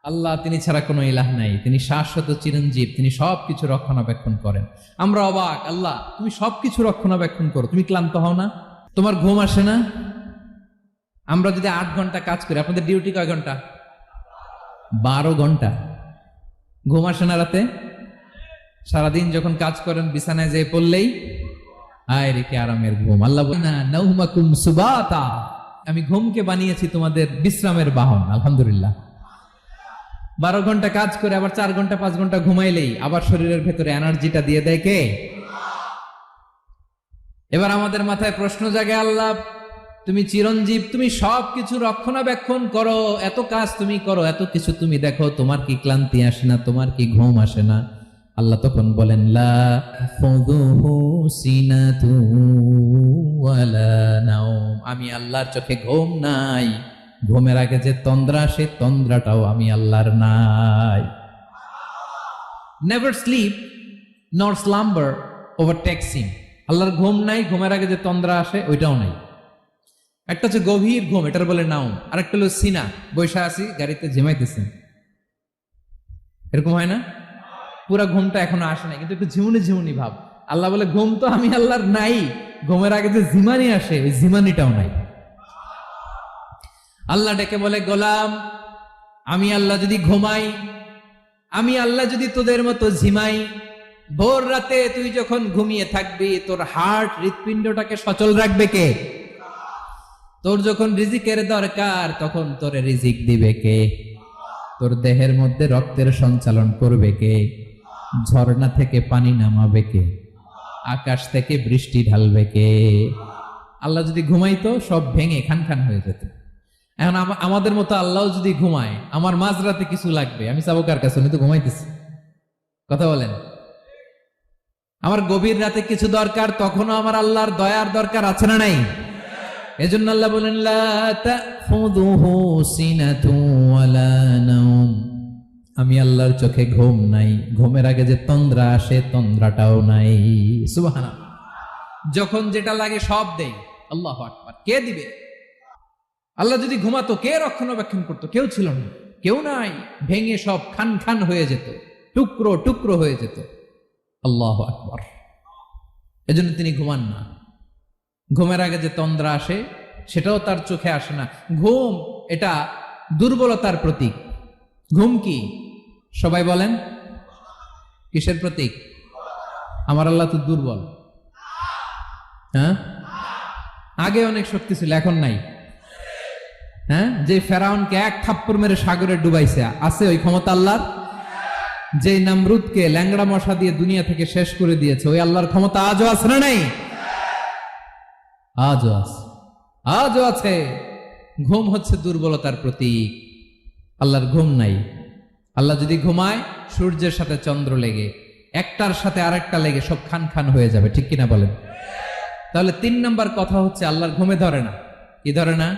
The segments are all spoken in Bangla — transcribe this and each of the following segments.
আল্লাহ তিনি ছাড়া কোনো ইলাহ নাই, তিনি শাশ্বত চিরঞ্জীব, তিনি সবকিছু রক্ষণাবেক্ষণ করেন। আমরা অবাক, আল্লাহ তুমি সবকিছু রক্ষণাবেক্ষণ করো, তুমি ক্লান্ত হও না? তোমার ঘুম আসে না? আমরা যদি 8 ঘন্টা কাজ করি, আপনাদের ডিউটি কয় ঘন্টা? 12 ঘন্টা। ঘুম আসে না রাতে? সারাদিন যখন কাজ করেন বিছানায় যেয়ে পড়লেই আয় রেখে আরামের ঘুম। আল্লাহ বলেন না নাউমাকুম সুবাতা, আমি ঘুমকে বানিয়েছি তোমাদের বিশ্রামের বাহন। আলহামদুলিল্লাহ। 12 ঘন্টা কাজ করে আবার 4 ঘন্টা 5 ঘন্টা ঘুমাইলেই আবার শরীরের ভেতরে এনার্জিটা দিয়ে দেয় কে? এবার আমাদের মাথায় প্রশ্ন জাগে, আল্লাহ তুমি চিরঞ্জীব, তুমি সবকিছু রক্ষণাবেক্ষণ করো, এত কাজ তুমি করো, এত কিছু তুমি দেখো, তোমার কি ক্লান্তি আসে না? তোমার কি ঘুম আসে না? আল্লাহ তখন বলেন লা তাখুযুহু সিনাতু ওয়ালা নাওম, আমি আল্লাহর চোখে ঘুম নাই। ঘুমের আগে যে তন্দ্রা, সে তন্দ্রাটাও আমি আল্লাহর নাই। নেভার স্লিপ নর স্লাম্বার ওভারটেকস হিম। আল্লাহর ঘুম নাই, ঘুমের আগে যে তন্দ্রা আসে ওইটাও নাই। একটা হচ্ছে গভীর ঘুম, এটার বলে নাওম, আর একটা হলো সিনা, বৈশা আছি গাড়িতে ঝিমাইতেছেন, এরকম হয় না? পুরা ঘুমটা এখনো আসে নাই, কিন্তু একটু ঝিমুনি ঝিমুনি ভাব। আল্লাহ বলে ঘুম তো আমি আল্লাহর নাই, ঘুমের আগে যে ঝিমানি আসে ওই ঝিমানিটাও নাই। আল্লাহ ডেকে বলে গোলাম, আমি আল্লাহ যদি ঘুমাই, আমি আল্লাহ যদি তোদের মতো ঝিমাই, ভোর রাতে তুই যখন ঘুমিয়ে থাকবি তোর হার্ট হৃৎপিণ্ডটাকে সচল রাখবে কে? তোর যখন রিজিকের দরকার তখন তোর রিজিক দিবে কে? তোর দেহের মধ্যে রক্তের সঞ্চালন করবে কে? ঝর্ণা থেকে পানি নামাবে কে? আকাশ থেকে বৃষ্টি ঢালবে কে? আল্লাহ যদি ঘুমাইতো সব ভেঙে খান খান হয়ে যেত। এখন আমাদের মতো আল্লাহ যদি ঘুমায়, আমার মাঝরাতে কিছু লাগবে, আমি যাবো কার কাছে? উনি তো ঘুমাইতেছি। কথা বলেন। আমার গভীর রাতে কিছু দরকার, তখনও আমার আল্লাহর দয়ার দরকার আছে না নাই? এজন্য আল্লাহ বলেন লা তাখুযুহু সিনাতু ওয়ালা নাওম, আমি আল্লাহর চোখে ঘুম নাই, ঘুমের আগে যে তন্দ্রা আসে তন্দ্রাটাও নাই। সুবহানাল্লাহ। যখন যেটা লাগে সব দেই। আল্লাহু আকবার। কে দিবে? আল্লাহ যদি ঘুমাতো কে রক্ষণাবেক্ষণ করতো? কেউ ছিল না, কেউ নাই, ভেঙে সব খান খান হয়ে যেত, টুকরো টুকরো হয়ে যেত। আল্লাহু আকবার। এজন্য তিনি ঘুমান না। ঘুমের আগে যে তন্দ্রা আসে সেটাও তার চোখে আসে না। ঘুম এটা দুর্বলতার প্রতীক। ঘুম কি? সবাই বলেন কিসের প্রতীক? আমার আল্লাহ তো দুর্বল। হ্যাঁ, আগে অনেক শক্তি ছিল, এখন নাই। হ্যাঁ, যে ফেরাউনকে এক থাপ্পড় মেরে সাগরে ডুবাইছে, আছে ওই ক্ষমতা আল্লাহর? যে নমরুদকে ল্যাংড়া মশা দিয়ে দুনিয়া থেকে শেষ করে দিয়েছে, ওই আল্লাহর ক্ষমতা আজও আছে না নাই? আজও আছে, আজও আছে। ঘুম হচ্ছে দুর্বলতার প্রতীক। আল্লাহর ঘুম নাই। আল্লাহ যদি ঘুমায়, সূর্যের সাথে চন্দ্র লেগে, একটার সাথে আরেকটা লেগে সব খান খান হয়ে যাবে, ঠিক কিনা বলেন? তাহলে 3 নম্বর কথা হচ্ছে আল্লাহর ঘুমে ধরে না। কি ধরে না?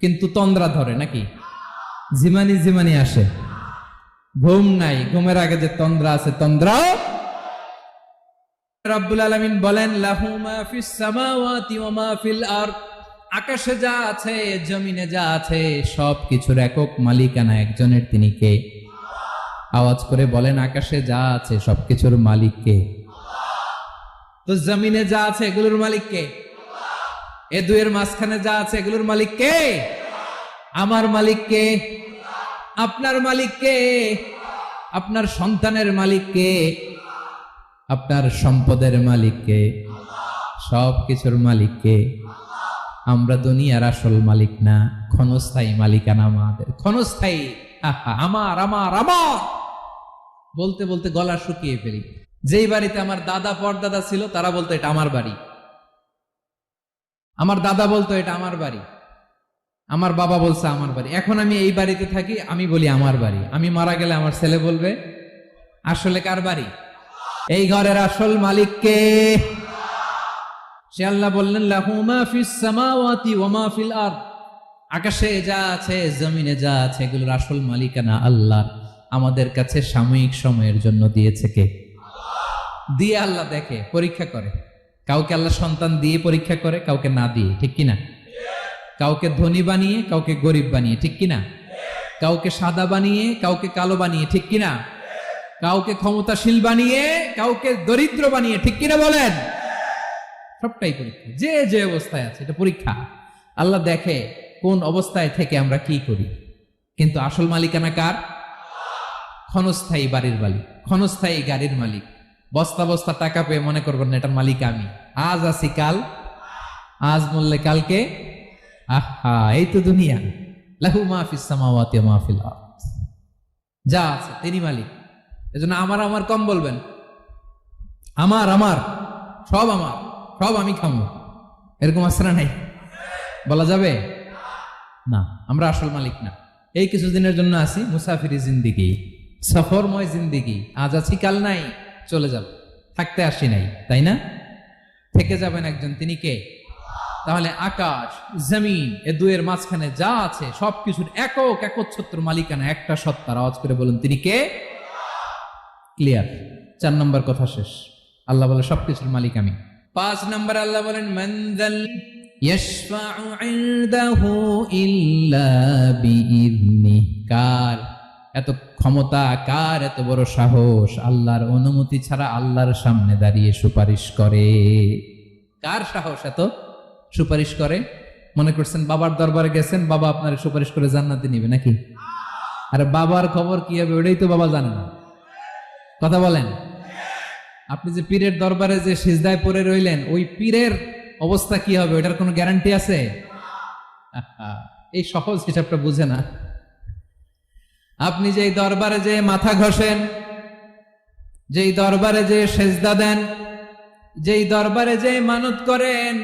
কিন্তু তন্দ্রা ধরে নাকি? ঝিমানি ঝিমানি আসে। ঘুম নাই, ঘুমের আগে যে তন্দ্রা আছে তন্দ্রা। রাব্বুল আলামিন বলেন লাহু মা ফিস সামাওয়াতি ওয়া মা ফিল আরদ, আকাশে যা আছে জমিনে যা আছে সব কিছুর একক মালিকানা একজনের। তিনি কে? আওয়াজ করে বলেন আকাশে যা আছে সবকিছুর মালিক কে? তো জমিনে যা আছে এগুলোর মালিক কে? এ দুয়ের মাঝখানে যা আছে এগুলোর মালিক কে? আমার মালিক কে? আপনার মালিক কে? আপনার সন্তানের মালিক কে? আপনার সম্পদের মালিক কে? সব কিছুর মালিক কে? আমরা দুনিয়ার আসল মালিক না, ক্ষণস্থায়ী মালিকানা আমাদের। ক্ষণস্থায়ী। আমার আমার আমার বলতে বলতে গলা শুকিয়ে ফেলি। যেই বাড়িতে আমার দাদা পরদাদা ছিল তারা বলতো এটা আমার বাড়ি, আমার দাদা বলতো এটা আমার বাড়ি, আমার বাবা বলছে আমার বাড়ি। এখন আমি এই বাড়িতে থাকি, আমি বলি আমার বাড়ি। আমি মারা গেলে আমার ছেলে বলবে আসলে কার বাড়ি? এই ঘরের আসল মালিক কে? সে আল্লাহ বললেন লাহু মা ফিস সামাওয়াতি ওয়া মা ফিল আরদ, আকাশে যা আছে জমিনে যা আছে এগুলোর আসল মালিকানা আল্লাহ। আমাদের কাছে সাময়িক সময়ের জন্য দিয়েছে কে? দিয়ে আল্লাহ দেখে, পরীক্ষা করে। কাউকে আল্লাহ সন্তান দিয়ে পরীক্ষা করে, কাউকে না দিয়ে, ঠিক কিনা? কাউকে ধনী বানিয়ে, কাউকে গরিব বানিয়ে, ঠিক কিনা? কাউকে সাদা বানিয়ে কাউকে কালো বানিয়ে, ঠিক কিনা? কাউকে ক্ষমতাশীল বানিয়ে কাউকে দরিদ্র বানিয়ে, ঠিক কিনা বলেন? সবটাই পরীক্ষা, যে যে অবস্থায় আছে এটা পরীক্ষা। আল্লাহ দেখে কোন অবস্থায় থেকে আমরা কি করি। কিন্তু আসল মালিকানা কার? ক্ষণস্থায়ী বাড়ির মালিক, ক্ষণস্থায়ী গাড়ির মালিক। বস্তা বস্তা টাকা পেয়ে মনে করবেন না এটার মালিক আমি। আজ আছি কাল, আজ মরলে কালকে। আহা, এই তো দুনিয়া। লাহু মা ফিস সামাওয়াতি ওয়া মা ফিল আরদ। যা আছে তিনি মালিক। এজন্য আমার আমার কম বলবেন। আমার আমার সব আমার, সব আমি খাবো, এরকম আসরা নাই, বলা যাবে না। আমরা আসল মালিক না। এই কিছুদিনের জন্য আছি, মুসাফিরি জিন্দিগি, সফরময় জিন্দিগি। আজ আছি কাল নাই, চলে যাব। থাকতে আসি নাই, তাই না? থেকে যাবেন একজন, তিনি কে? তাহলে আকাশ জমিন এ দুয়ের মাঝখানে যা আছে সবকিছুর একক একচ্ছত্র মালিকানা একটা সত্তার। আওয়াজ করে বলুন তিনি কে? ক্লিয়ার। 4 নম্বর কথা শেষ। আল্লাহ বলে সবকিছুর মালিক আমি। 5 নম্বর আল্লাহ বলেন মানযাল ইয়াশফাউ ইনদাহু ইল্লা বিইذনি। কার এত ক্ষমতা, কার এত বড় সাহস আল্লাহর অনুমতি ছাড়া আল্লাহর সামনে দাঁড়িয়ে সুপারিশ করে? কার সাহস এত সুপারিশ করে? মনে করছেন বাবার দরবারে গেছেন, বাবা আপনার সুপারিশ করে জান্নাতে নিবে নাকি? আরে বাবার খবর কি হবে ওটাই তো বাবা জানে না। কথা বলেন। আপনি যে পীরের দরবারে যে সিজদায় পড়ে রইলেন, ওই পীরের অবস্থা কি হবে ওটার কোনো গ্যারান্টি আছে? এই সহজ হিসাবটা বুঝে না। আপনি যেই দরবারে যে মাথা ঘষেন, যেই দরবারে যে সেজদা দেন, যেই দরবারে যে মানত করেন,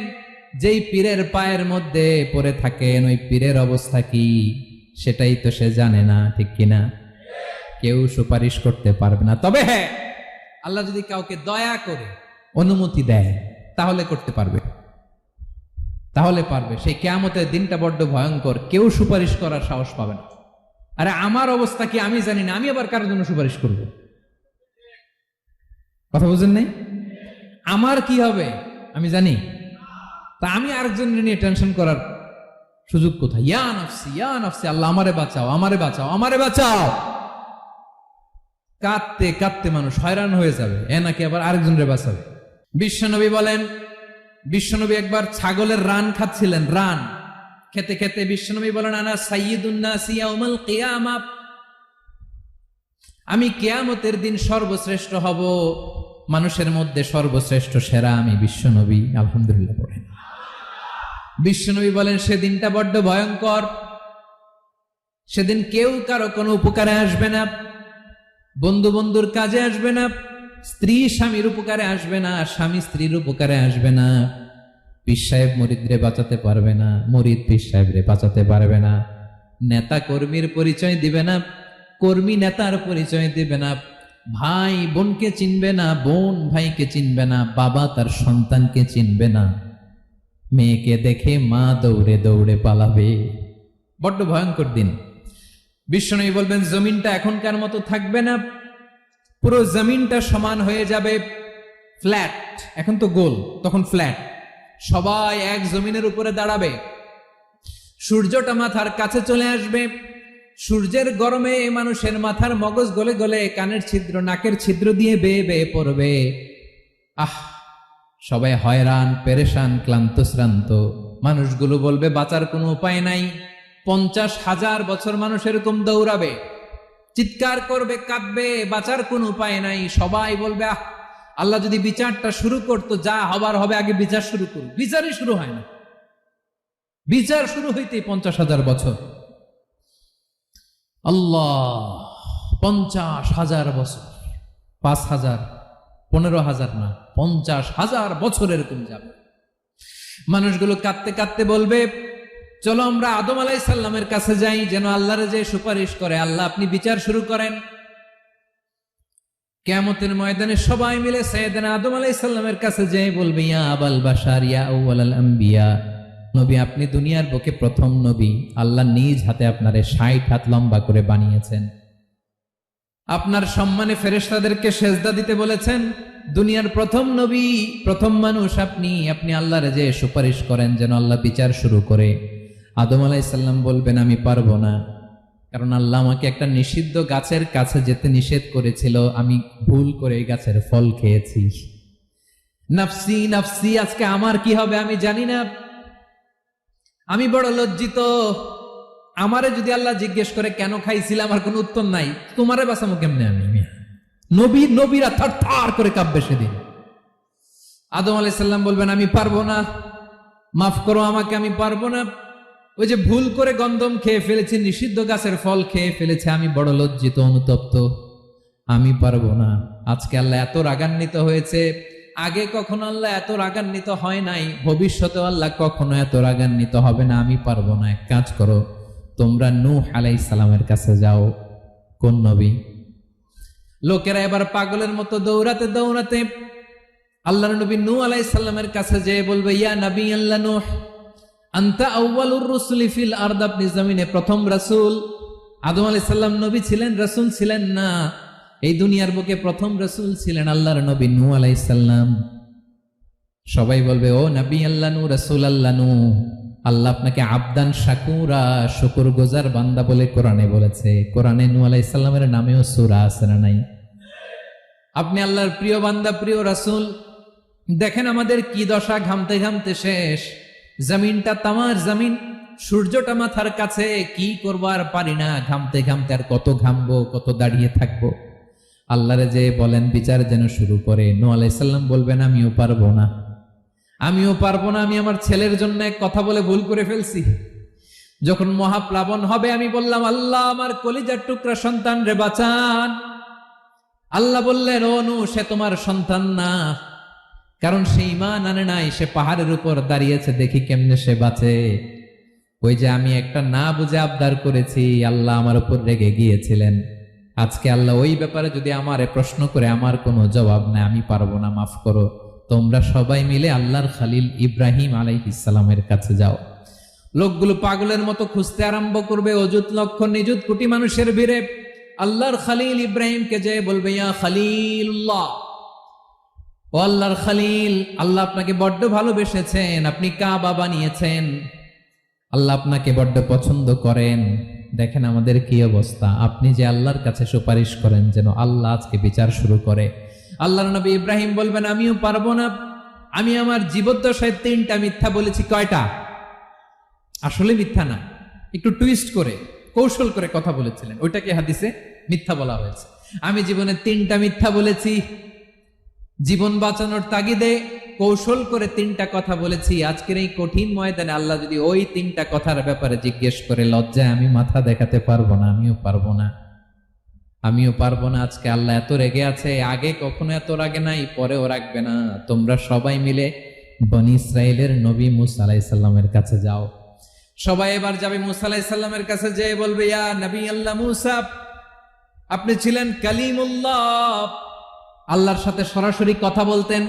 যেই পীরের পায়ের মধ্যে পড়ে থাকেন, ওই পীরের অবস্থা কি সেটাই তো সে জানে না, ঠিক কিনা? কেউ সুপারিশ করতে পারবে না। তবে হ্যাঁ, আল্লাহ যদি কাউকে দয়া করে অনুমতি দেয় তাহলে করতে পারবে, তাহলে পারবে। সেই কিয়ামতের দিনটা বড্ড ভয়ঙ্কর, কেউ সুপারিশ করার সাহস পাবে না। আরে আমার অবস্থা কি আমি জানি না, আমি আবার কারোর জন্য সুপারিশ করব? কথা বুঝেন নাই? আমার কি হবে আমি জানি, তা আমি আরেকজনের নিয়ে টেনশন করার সুযোগ কোথায়? ইয়া নাফসি ইয়া নাফসি, আল্লাহ আমারে বাঁচাও, আমারে বাঁচাও, আমারে বাঁচাও। কাঁদতে কাঁদতে মানুষ হয়রান হয়ে যাবে, এ নাকি আবার আরেকজনের বাঁচাবে। বিশ্বনবী বলেন, বিশ্বনবী একবার ছাগলের রান খাচ্ছিলেন। রান খেতে খেতে বিশ্বনবী বলেন আনা সাইয়্যিদুন নাসি ইয়াউমাল কিয়ামা, আমি কিয়ামতের দিন সর্বশ্রেষ্ঠ হব, মানুষের মধ্যে সর্বশ্রেষ্ঠ সেরা আমি বিশ্বনবী। আলহামদুলিল্লাহ পড়েন। বিশ্বনবী বলেন সেদিনটা বড্ড ভয়ঙ্কর। সেদিন কেউ কারো কোনো উপকারে আসবে না, বন্ধু বন্ধুর কাজে আসবে না, স্ত্রী স্বামীর উপকারে আসবে না, স্বামী স্ত্রীর উপকারে আসবে না, পীর সাহেব মুরিদরে বাঁচাতে পারবে না, মুরিদ পীর সাহেবরে বাঁচাতে পারবে না, নেতা কর্মীর পরিচয় দিবে না, কর্মী নেতার পরিচয় দিবে না, ভাই বোনকে চিনবে না, বোন ভাইকে চিনবে না, বাবা তার সন্তানকে চিনবে না, মেয়েকে দেখে মা দৌড়ে দৌড়ে পালাবে। বড্ড ভয়ঙ্কর দিন। বিশ্বনবী বলবেন জমিনটা এখনকার মতো থাকবে না, পুরো জমিনটা সমান হয়ে যাবে, ফ্ল্যাট। এখন তো গোল, তখন ফ্ল্যাট। সবাই এক জমিনের উপরে দাঁড়াবে, সূর্যটা মাথার কাছে চলে আসবে, সূর্যের গরমে মানুষের মাথার মগজ গলে গলে কানের ছিদ্র নাকের ছিদ্র দিয়ে বেয়ে বেয়ে পড়বে। আহ, সবাই হয়রান পেরেশান ক্লান্ত শ্রান্ত। মানুষগুলো বলবে বাঁচার কোনো উপায় নাই। 50,000 বছর মানুষ এরকম দৌড়াবে, চিৎকার করবে, কাঁদবে, বাঁচার কোনো উপায় নাই। সবাই বলবে আহ, আল্লাহ যদি বিচারটা শুরু করতো, যা হবার হবে, আগে বিচার শুরু করুন। বিচারই শুরু হয় না, বিচার শুরু হইতেই 50,000 বছর। আল্লাহ, 50,000 বছর, 5,000, 15,000 না, 50,000 বছর এরকম যাবে। মানুষগুলো কাঁদতে কাঁদতে বলবে চলো আমরা আদম আলাইহিস সালামের কাছে যাই, যেন আল্লাহর যে সুপারিশ করে, আল্লাহ আপনি বিচার শুরু করেন। কিয়ামতের ময়দানে সবাই মিলে সাইয়েদনা আদম আলাইহিস সালামের কাছে যেয়ে বলবে ইয়া আবাল বাশার ইয়া আউয়ালাল আম্বিয়া, নবী আপনি দুনিয়ার বুকে প্রথম নবী, আল্লাহ নিজ হাতে আপনারে 60 হাত লম্বা করে বানিয়েছেন, আপনার সম্মানে ফেরেশতাদেরকে সেজদা দিতে বলেছেন, দুনিয়ার প্রথম নবী, প্রথম মানুষ আপনি, আপনি আল্লাহর যে সুপারিশ করেন যেন আল্লাহ বিচার শুরু করে। আদম আলাইহিস সালাম বলবেন আমি পারবো না, কারণ আল্লাহ আমাকে একটা নিষিদ্ধ গাছের কাছে যেতে নিষেধ করেছিল, আমি ভুল করে এই গাছের ফল খেয়েছি। নাফসি নাফসি, আজকে আমার কি হবে আমি জানি না, আমি বড় লজ্জিত। আমারে যদি আল্লাহ জিজ্ঞেস করে কেন খাইছিলাম, আমার কোনো উত্তর নাই। তোমারে বাঁচামো কেমনে আমি? নবীরা থার থার করে কাঁপবে সেদিন। আদম আলাইহিস সালাম বলবেন আমি পারবো না, মাফ করো আমাকে, আমি পারবো না। ওই যে ভুল করে গন্ধম খেয়ে ফেলেছি, নিষিদ্ধ গাছের ফল খেয়ে ফেলেছে, আমি বড় লজ্জিত, অনুতপ্ত, আমি পারবো না। আজকে আল্লাহ এত রাগান্বিত হয়েছে, আগে কখনো আল্লাহ এত রাগান্বিত হয় নাই, ভবিষ্যতেও আল্লাহ কখনো এত রাগান্বিত হবে না। আমি পারবো না। এক কাজ করো, তোমরা নূহ আলাইহিস সালামের কাছে যাও। কোন নবী? লোকেরা এবার পাগলের মতো দৌড়াতে দৌড়াতে আল্লাহর নবী নূহ আলাইহিস সালামের কাছে যেয়ে বলবে, ইয়া নবী আল্লাহ নূহ, আনতা আউয়ালুর রুসুলি ফিল আরদ, আপনি জমিনে প্রথম রাসূল। আদম আলাইহিস সালাম নবী ছিলেন, রাসূল ছিলেন না। এই দুনিয়ার বুকে প্রথম রাসূল ছিলেন আল্লাহর নবী নূহ আলাইহিস সালাম। সবাই বলবে, ও নবী আল্লাহ নূহ, রাসূল আল্লাহ নূহ, আল্লাহ আপনাকে আবদান শাকুরা, শুকরগুজার বান্দা বলে কোরআনে বলেছে। কোরআনে নূহ আলাইহিস সালামের নামেও সূরা আছে না নাই? আপনি আল্লাহর প্রিয় বান্দা, প্রিয় রাসূল। দেখেন আমাদের কি দশা, ঘামতে ঘামতে শেষ। জমিনটা তামার জমিন, সূর্যটা মাথার কাছে, কি করবো আর পারি না, ঘামতে ঘামতে আর কত ঘামবো, কত দাঁড়িয়ে থাকবো। আল্লাহরে যে বলেন বিচার যেন শুরু করে। নূহ আলাইহিস সালাম বলবেন আমিও পারবো না, আমিও পারবো না। আমি আমার ছেলের জন্য এক কথা বলে ভুল করে ফেলছি। যখন মহাপ্লাবন হবে আমি বললাম, আল্লাহ আমার কলিজার টুকরা সন্তান রে বাঁচান। আল্লাহ বললেন, ও নূহ, সে তোমার সন্তান না, কারণ সে ঈমান আনে নাই, সে পাহাড়ের উপর দাঁড়িয়েছে, দেখি কেমনে সে বাঁচে। ওই যে আমি একটা না বুঝে আবদার করেছি, আল্লাহ আমার উপর রেগে গিয়েছিলেন। আজকে আল্লাহ ওই ব্যাপারে যদি আমারে প্রশ্ন করে, আমার কোনো জবাব নাই, আমি পারবো না, মাফ করো। তোমরা সবাই মিলে আল্লাহর খালিল ইব্রাহিম আলাইহিস সালামের কাছে যাও। লোকগুলো পাগলের মতো খুঁজতে আরম্ভ করবে, অযুত লক্ষ নিযুত কোটি মানুষের ভিড়ে আল্লাহর খালিল ইব্রাহিমকে যে বলবে, ইয়া খালিলুল্লাহ, ও আল্লাহর খালিল, আল্লাহ আপনাকে বড্ড ভালোবেসেছেন, আপনি কাবা বানিয়েছেন, আল্লাহ আপনাকে বড্ড পছন্দ করেন। দেখেন আমাদের কি অবস্থা। আপনি যে আল্লাহর কাছে সুপারিশ করেন যেন আল্লাহ আজকে বিচার শুরু করে। আল্লাহর নবী ইব্রাহিম বলবেন, আমিও পারবো না। আমি আমার জীবদ্দশায় 3টা মিথ্যা বলেছি। কয়টা? আসলে মিথ্যা না, একটু টুইস্ট করে, কৌশল করে কথা বলেছিলেন, ওইটাকে হাদিসে মিথ্যা বলা হয়েছে। আমি জীবনে 3টা মিথ্যা বলেছি, জীবন বাঁচানোর তাগিদে কৌশল করে 3টা কথা বলেছি। আজকের এই কঠিন ময়দানে আল্লাহ যদি ওই 3টা কথার ব্যাপারে জিজ্ঞেস করে, লজ্জায় আমি মাথা দেখাতে পারবো না, আমিও পারবো না, আমিও পারবো না। আজকে আল্লাহ এত রেগে আছে, আগে কখনো এত রাগে নাই, পরেও রাখবে না। তোমরা সবাই মিলে বনি ইসরাইলের নবী মূসা আলাইহিস সালামের কাছে যাও। সবাই এবার যাবে মূসা আলাইহিস সালামের কাছে, যেয়ে বলবে, ইয়া নবী আল্লাহ মূসা, আপনি ছিলেন কালিমুল্লাহ, আল্লাহর সাথে সরাসরি কথা বলতেন।